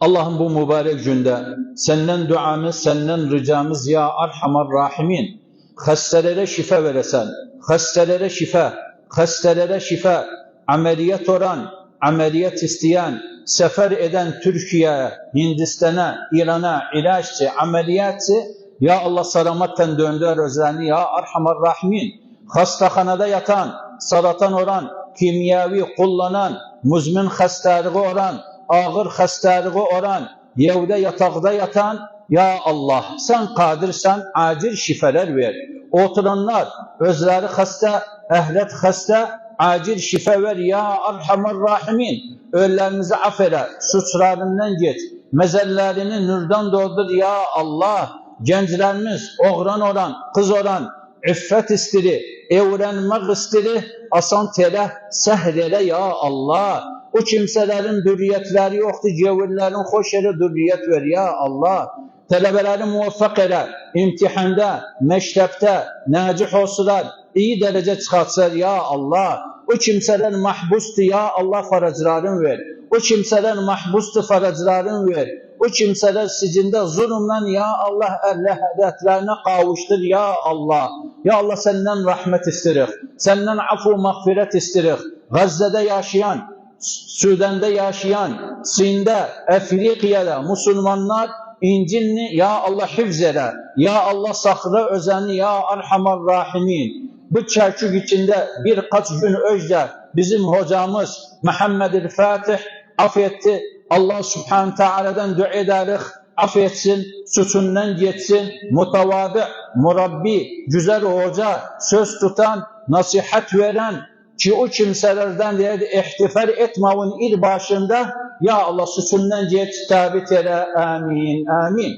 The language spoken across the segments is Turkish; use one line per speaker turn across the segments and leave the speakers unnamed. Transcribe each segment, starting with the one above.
Allah'ım bu mübarek günde senden duamız, senden ricamız ya Erhamer Rahimin. Hastelere şifa veresen, hastelere şifa, hastelere şifa, ameliyat olan, ameliyat isteyen, sefer eden Türkiye'ye, Hindistan'a, İran'a, ilaççı, ameliyatçı, ya Allah selametten döndür özlerini ya Erhamer Rahimin. Hastahanada yatan, saratan olan, kimyavi kullanan, muzmin hastalığı olan, ağır hastalığı olan, evde yatakta yatan, ya Allah sen kadirsen acil şifalar ver. Oturanlar, özleri hasta, ehlet hasta, acil şifa ver ya Erhamer Rahimin. Ölülerimizi affeyle, suçlarından geç, mezellerini nurdan doldur ya Allah. Gençlerimiz, oğlan olan, kız olan, iffet istiri, evlenmek istiri, asan tele, sehlele ya Allah. O kimselerin dürriyetleri yoktu, cevherlerin hoş yere dürriyet ver ya Allah. Tələbələri muvaffaq elə, imtihanda, məktəbdə, nəcih olsular, iyi dərəcə çıxartsar ya Allah. O kimsələr mahbusdur ya Allah, faraclarını ver. O kimsələr mahbusdur, faraclarını ver. O kimsələr sicində zulümdən ya Allah, əhlə-hədətlərinə qavuşdur ya Allah. Ya Allah, səndən rəhmət istirik, səndən afu, mağfirət istirik. Qəzzədə yaşayan, Südəndə yaşayan, Çində, Afrikiyada, Müslümanlar, İncilni ya Allah hifz elə, ya Allah saxla özəni ya Erhamer Rahimin. Bu çərkük içində birkaç gün öncə bizim hocamız Muhammed Fatih af etti. Allah Subhanahu Teala'dan dua edərik, af etsin, suçundan geçsin, mutavadı, murabbi, güzel hoca, söz tutan, nasihat veren, ki o kimselerden deyədi, ihtifar etməvin il başında, ya Allah suçundan geç, təbit elə, amin, amin.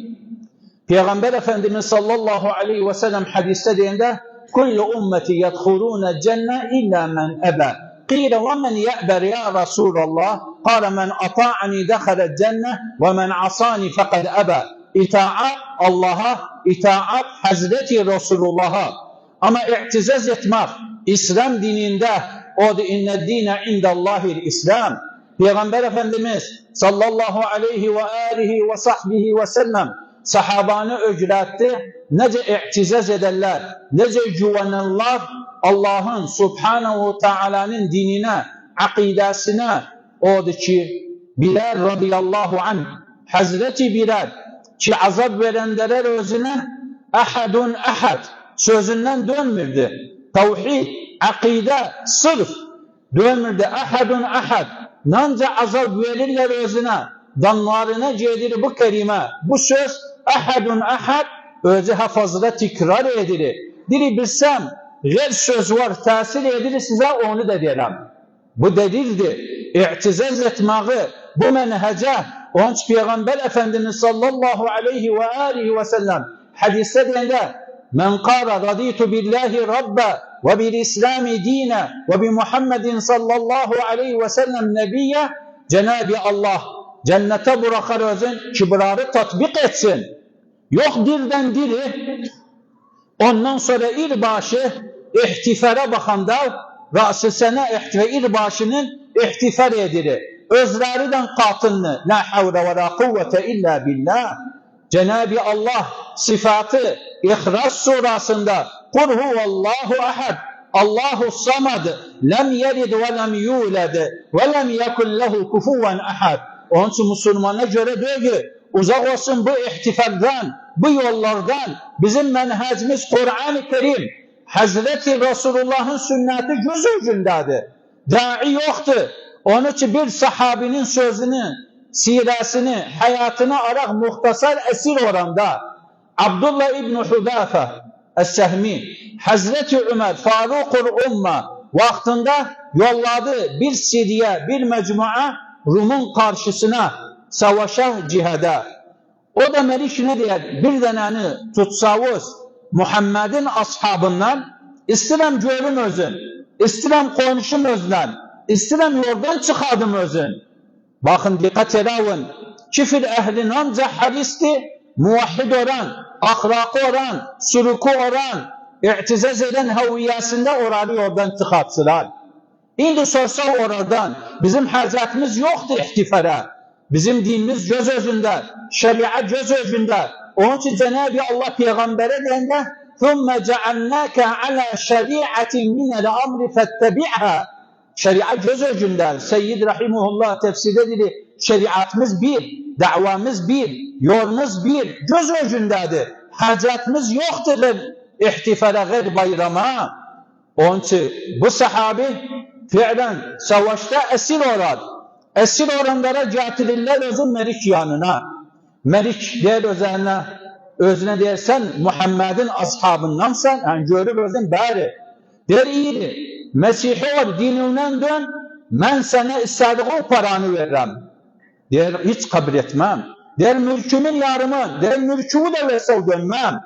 Peygamber Efendimiz sallallahu aleyhi ve sellem hadiste deyəndə, kullu ummeti yedhulune cenne illa men ebe. Qile ve men ye'ber ya Resulallah, qala men ata'ani dekhalet cenne ve men asani fekad ebe. İtaat Allah'a, itaat Hazreti Resulullah'a. Ama i'tizaz etmek, İslam dininde, o da inne dine indallahil İslam. Peygamber Efendimiz sallallahu aleyhi ve alihi ve sahbihi ve sellem sahabanı öcretti, nece i'tizaz ederler, nece güvenirler Allah'ın Subhanahu Teala'nın dinine, akidesine. O da ki Bilal radıyallahu anh, Hazreti Bilal ki azap verenler özüne ahadun ahad sözünden dönmürdü. Tevhid, akide, sırf dönmürdü. Ahadun ahad. Nanca azap verirler özüne. Danlarına gelir bu kelime, bu söz ahadun ahad özü hafızda tekrar edilir. Dili bilsem, gayr söz var, tesir edilir size, onu da derim. Bu delildir. İ'tizaz etmeyi, bu menhece, onun için Peygamber Efendimiz sallallahu aleyhi ve alihi ve sellem hadiste deyende, men qala raditu billahi rabba ve bil islami dine ve bi Muhammedin sallallahu aleyhi ve sellem nebiyye, Cenab-ı Allah cennete bırakır özün, kibrarı tatbik etsin. Yok dilden dili, ondan sonra ilbaşı ihtifara bakanda, rası sene ilbaşının ihtifar edilir. Özlerinden katılını, la havle ve la kuvvete illa billah. Cenab-ı Allah sıfatı İhlas surasında, kul huvallahu ahad, Allahu samad, lem yelid ve lem yulad ve lem yekun lehu kufuven ahad. Onun için Müslümana göre diyor ki, uzak olsun bu ihtifaldan, bu yollardan. Bizim menhecimiz Kur'an-ı Kerim, Hazreti Resulullah'ın sünneti göz ucundadır. Da'i yoktu. Onun için bir sahabinin sözünü, siresini, hayatını arak muhtasar esir oranda. Abdullah İbni Hudafe Es-Sehmi, Hazreti Ömer Farukul Umma vaktinde yolladı bir siriye, bir mecmua Rum'un karşısına, savaşa, cihada. O da Melik ne diyor? Bir deneni tutsavuz Muhammed'in ashabından, istirem görüm özün, istirem konuşum özden, istirem yoldan çıkardım özün. Bakın dikkat edin, kifir ehlin ancak hadisti, muvahhid oran, ahlakı oran, suluku oran, i'tizaz eden haviyasında orayı yoldan çıkartsılar. İndi sorsa oradan, bizim hacatımız yoktu ihtifara. Bizim dinimiz göz özünde, şeriat göz özünde. Onun için Cenab-ı Allah peygambere deyəndə ثُمَّ جَعَلْنَاكَ عَلَى شَرِيعَةٍ مِنَ الْأَمْرِ فَاتَّبِعْهَا. Şeriat göz özünde. Seyyid Rahimullah tefsirde dedi, şeriatımız bir, davamız bir, yolumuz bir, göz özündedir. Hacatımız yoktur ihtifale gayr bayrama. Onun için bu sahabi fiilen savaşta esir olur. Esir olanlara getirirler özün Melik yanına. Melik der özüne dersen Muhammed'in ashabındansan, yani görüp özün bari. Der iyiydi. Mesih'i ol, dininden dön, ben sana istediğin paranı veririm. Der hiç kabul etmem. Der mülkümün yarımı, der mülkümü de versel dönmem.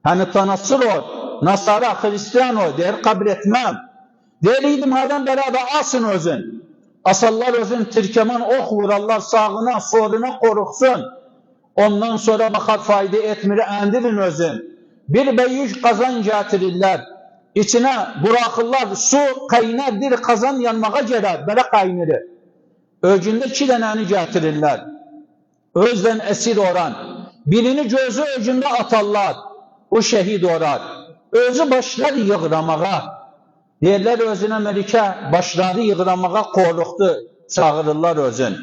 Hani tanasır ol, Nasara, Hristiyan ol, der kabul etmem. Der iyiydim hadan beraber asın özün. Asallar özün Türkmen ok vurarlar sağına, soluna koruksun. Ondan sonra bakar fayda etmiri endirin özün. Bir büyük kazan getirirler. İçine bırakırlar, su kaynar bir kazan yanmağa gelir, böyle kaynırır. Öcünde 2 dənəni getirirler. Özden esir oran. Birini gözü öcünde atarlar. O şehit orar. Özü başlar yığramağa. Derler özüne Melik'e başları yığramağa korktu. Çağırırlar özün.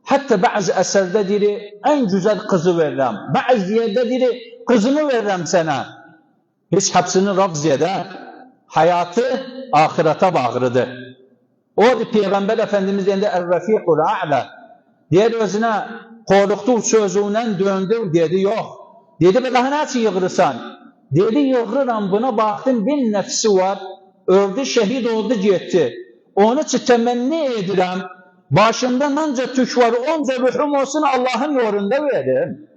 Hatta bazı eserde diri en güzel kızı veririm. Bazı yerde diri kızını veririm sana. Hiç hepsini rafz eder. Hayatı ahirete bağlıdır. O Peygamber Efendimiz deyəndə Er-Rafiqul A'la. Deyir özüne korktu sözünden döndü dedi yok. Dedi be daha nasıl yığırsan? Dedi yığırım buna baktım bir nefsi var. Öldü şehit oldu gitti. Onu için temenni edirəm. Başımdan ancak tük var onca ruhum olsun Allah'ın yolunda verim.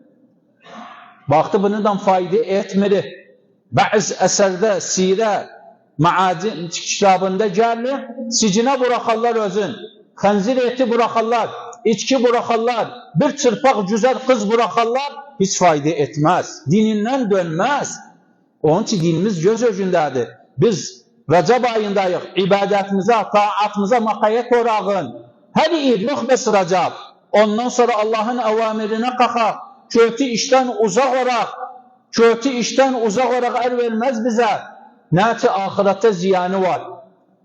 Baktı bundan fayda etmedi. Bazı eserde sire Maadin kitabında gelir, sicine bırakarlar özün, khanzir eti bırakarlar, içki bırakarlar, bir çırpak güzel kız bırakarlar, hiç fayda etmez. Dininden dönmez. Onun için dinimiz göz önündedir. Biz Recep ayındayız, ibadetimize, taatımıza makayet orağın. Her illik bes Recep. Ondan sonra Allah'ın avamirine kalkar, kötü işten uzak orak, kötü işten uzak orak er vermez bize. Nəti ahirette ziyanı var.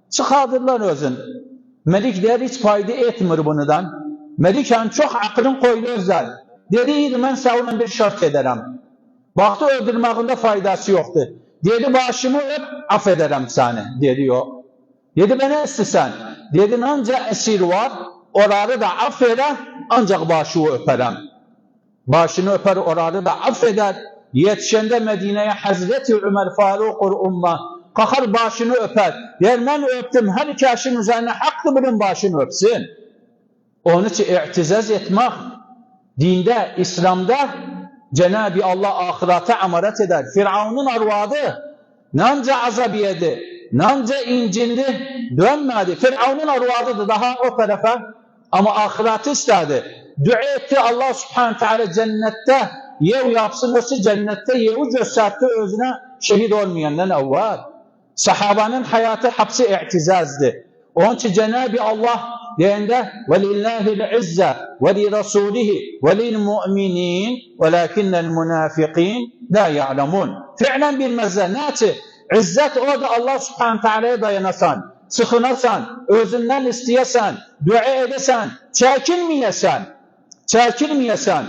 Çıxadırlar özün. Melik der hiç fayda etmir bundan. Melik yani çok aklın koydu özler. Dedi ben savunun bir şart ederim. Baktı öldürmağında faydası yoktu. Dedi başımı öp affederim seni. Dedi yok. Dedi beni istesen. Dedi ancak esir var. Orarı da affeder ancak başımı öperim. Başını öper orarı da affeder. Yetişende Medine'ye Hazreti Ömer Farukur Umma kalkar başını öper. Der ben öptüm her kaşın üzerine hakkı bunun başını öpsün. Onun için i'tizaz etmek dinde, İslam'da Cenab-ı Allah ahirete amaret eder. Firavun'un arvadı nanca azap yedi, nanca incindi, dönmedi. Firavun'un arvadıdı daha o tarafa ama ahireti istedi. Dua etti Allah subhanahu teala cennette yev yapsın olsa cennette yevi gösterdi özüne şehit olmayandan evvel. Sahabanın hayatı hepsi i'tizazdı. Onun için Cenab-ı Allah deyəndə وَلِلَّهِ الْعِزَّةِ وَلِرَسُولِهِ وَلِلْمُؤْمِنِينَ وَلَكِنَّ الْمُنَافِقِينَ لَا يَعْلَمُونَ. Fiilen bilmezler. Nəçi? İzzət o da Allah subhanahu teala'ya dayanasan, sıxınasan, özündən istəyəsən, dua edəsən, çəkilməyəsən.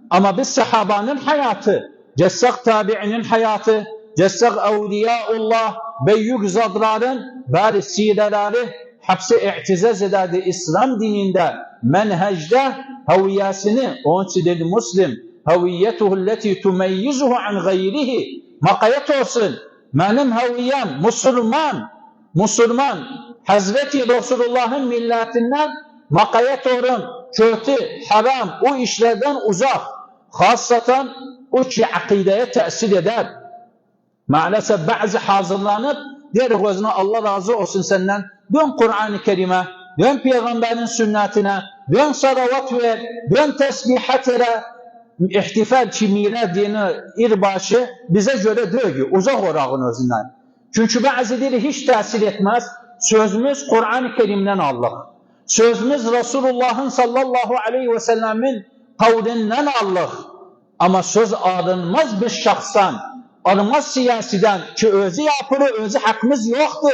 Ama biz sahabanın hayatı, cessek tabi'inin hayatı, cessek evliyaullah, büyük zadların bari sireleri hepsi i'tizaz ederdi İslam dininde, menhecde haviyasını, onun için dedi Müslim, haviyetuhu leti tumeyyizuhu an gayrihi, makayet olsun, benim haviyem Müslüman, Hazreti Resulullah'ın milletinden makayet olun, kötü, haram, o işlerden uzak. Hasaten o ki akideye tesir eder. Maalesef bazı hazırlanıp der gözüne Allah razı olsun senden. Dön Kur'an-ı Kerim'e, dön Peygamberin sünnetine, dön salavat ver, dön tesbihat ere. İhtifal kimine dini irbaşı bize göre değil, uzak orağın özünden. Çünkü bazı dili hiç tesir etmez. Sözümüz Kur'an-ı Kerim'den Allah. Sözümüz Resulullah'ın sallallahu aleyhi ve sellemin kavlinden aldık. Ama söz alınmaz bir şahstan, alınmaz siyasiden ki özü yapılı, özü hakkımız yoktu.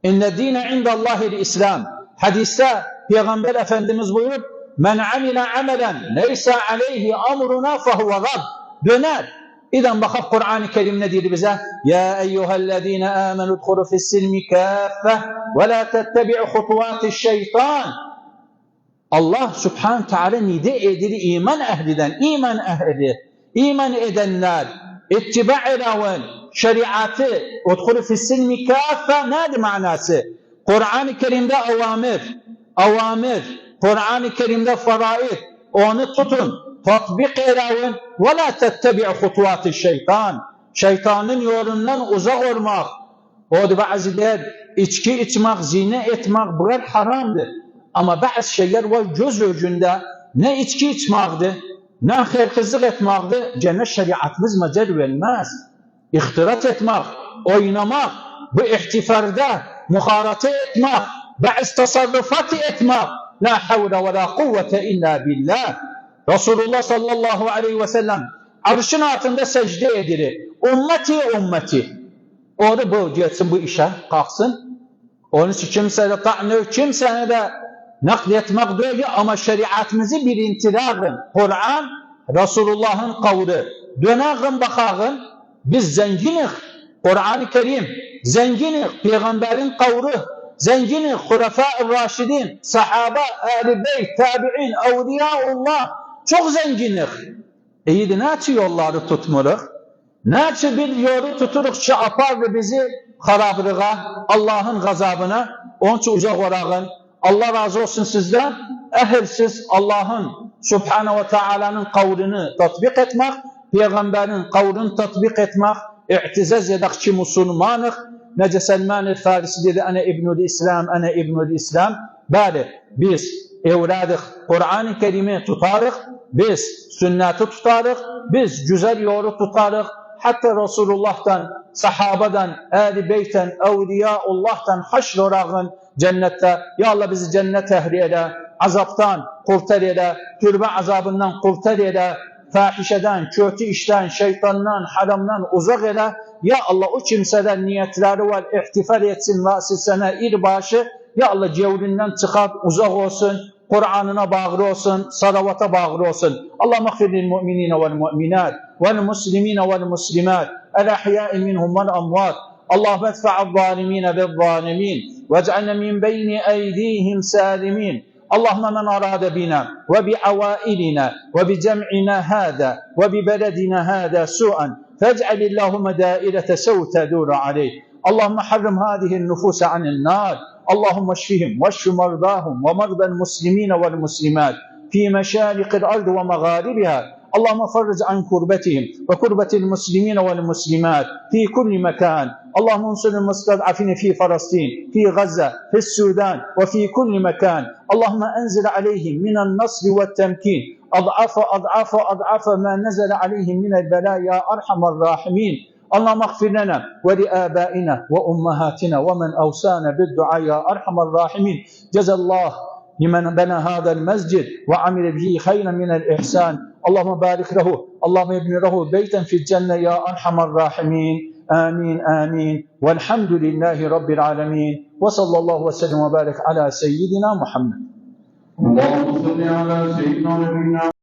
İnne dine indallahil İslam. Hadiste Peygamber Efendimiz buyurup, men amile amelen leysa aleyhi amruna fehuve gad. Döner. İden bakıp Kur'an-ı Kerim ne diyor bize? Ya eyyühellezine amenu dhulu fissilmi kaffe ve la tettebi'u hutuvati'ş-şeytan. Allah Subhanahu Teala nide edili iman ehliden, iman edenler, ittiba eden şeriatı, udhulu fissilmi kaffe nedir manası? Kur'an-ı Kerim'de avamir, Kur'an-ı Kerim'de faraid, onu tutun, tatbik edin ve la tettebi'u hutuvati'ş-şeytan. Şeytanın yolundan uzak olmak. O da bazılar içki içmek, zina etmek bunlar haramdır. Ama bazı şeyler var göz önünde, ne içki içmekti, ne hırsızlık etmekti, cennet şeriatımız mecel vermez. İhtirat etmek, oynamak, bu ihtifarda muharatı etmek, bazı tasarrufatı etmek, la havle ve la kuvvete illa billah. Resulullah sallallahu aleyhi ve sellem arşın altında secde edilir. Ümmeti. O da bu diyorsun, bu işe kalksın. Onun için kimsene de nakletmek değil ama şeriatımızı bilintirakın. Kur'an, Resulullah'ın kavli. Döneğin bakağın, biz zenginiz. Kur'an-ı Kerim, zenginiz. Peygamberin kavli, zenginiz. Hulefâ-i Raşidin, sahaba, ehl-i beyt, tabi'in, evliyaullah. Çok zenginiz. İyiydi, ne için yolları tutmuruk? Ne için bir yolu tuturuk ki apardı bizi harablığa, Allah'ın gazabına, onun için uzak olağın. Allah razı olsun sizden. Ehilsiz Allah'ın Subhanahu ve Teala'nın kavlini tatbik etmek, Peygamberin kavlini tatbik etmek, i'tizaz edek ki Müslümanıq. Nece Selman-ı Farisi dedi, ana İbnül İslam. Bari biz evladık, Kur'an-ı Kerim'i tutarıq, biz sünneti tutarıq, biz güzel yolu tutarıq. Hatta Resulullah'tan, sahabadan, ehl-i beyten, evliyaullah'tan haşr olağın cennette. Ya Allah bizi cennet ehli eyle, azaptan kurtar eyle, türbe azabından kurtar eyle, fahişeden, kötü işten, şeytandan, haramdan uzak eyle. Ya Allah o kimseden niyetleri var, ihtifal etsin, vasıl sana irbaşı. Ya Allah cevrinden çıkart, uzak olsun, Kur'an'ına bağlı olsun, salavata bağlı olsun. Allah mağfir lil mu'minine vel mu'minat, vel muslimine vel muslimat, el ahya'in minhum vel amvat. Allah medfa'al zalimine bil zalimin, vec'alne min beyni eydihim salimin. Allahümme men arade bina ve bi availina ve bi cem'ina hâdâ ve bi beledina hâdâ su'an fec'alillahümme dâirete sevtedûru aleyh. Allahümme harrim hâdihin nüfuse anil nâr. اللهم اشفهم واشف مرضاهم ومرضى المسلمين والمسلمات في مشارق الأرض ومغاربها. اللهم فرج عن كربتهم وكربة المسلمين والمسلمات في كل مكان. اللهم انصر المستضعفين في فلسطين، في غزة، في السودان وفي كل مكان. اللهم انزل عليهم من النصر والتمكين أضعاف ما نزل عليهم من البلاء يا أرحم الراحمين. اللهم اغفر لنا ولآبائنا وأمهاتنا ومن أوصانا بالدعاء يا أرحم الراحمين. جزا الله لمن بنى هذا المسجد وعمل به خيرا من الإحسان. اللهم بارك له، اللهم ابن له بيتا في الجنة يا أرحم الراحمين. آمين آمين والحمد لله رب العالمين وصلى الله وسلم وبارك على سيدنا محمد.
اللهم صل على سيدنا